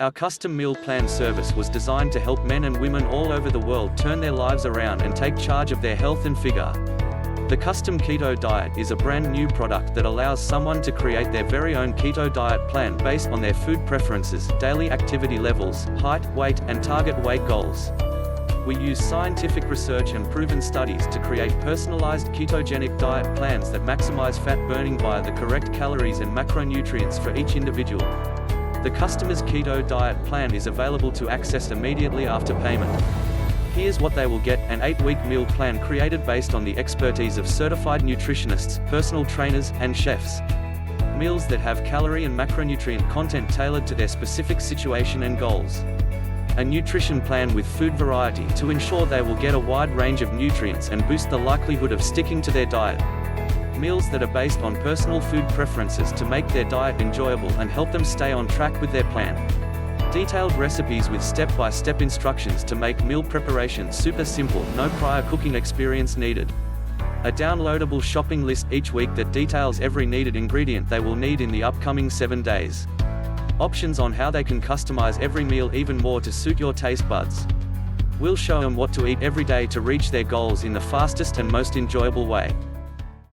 Our custom meal plan service was designed to help men and women all over the world turn their lives around and take charge of their health and figure. The custom keto diet is a brand new product that allows someone to create their very own keto diet plan based on their food preferences, daily activity levels, height, weight, and target weight goals. We use scientific research and proven studies to create personalized ketogenic diet plans that maximize fat burning via the correct calories and macronutrients for each individual. The customer's keto diet plan is available to access immediately after payment. Here's what they will get: an 8-week meal plan created based on the expertise of certified nutritionists, personal trainers, and chefs. Meals that have calorie and macronutrient content tailored to their specific situation and goals. A nutrition plan with food variety to ensure they will get a wide range of nutrients and boost the likelihood of sticking to their diet. Meals that are based on personal food preferences to make their diet enjoyable and help them stay on track with their plan. Detailed recipes with step-by-step instructions to make meal preparation super simple, no prior cooking experience needed. A downloadable shopping list each week that details every needed ingredient they will need in the upcoming 7 days. Options on how they can customize every meal even more to suit your taste buds. We'll show them what to eat every day to reach their goals in the fastest and most enjoyable way.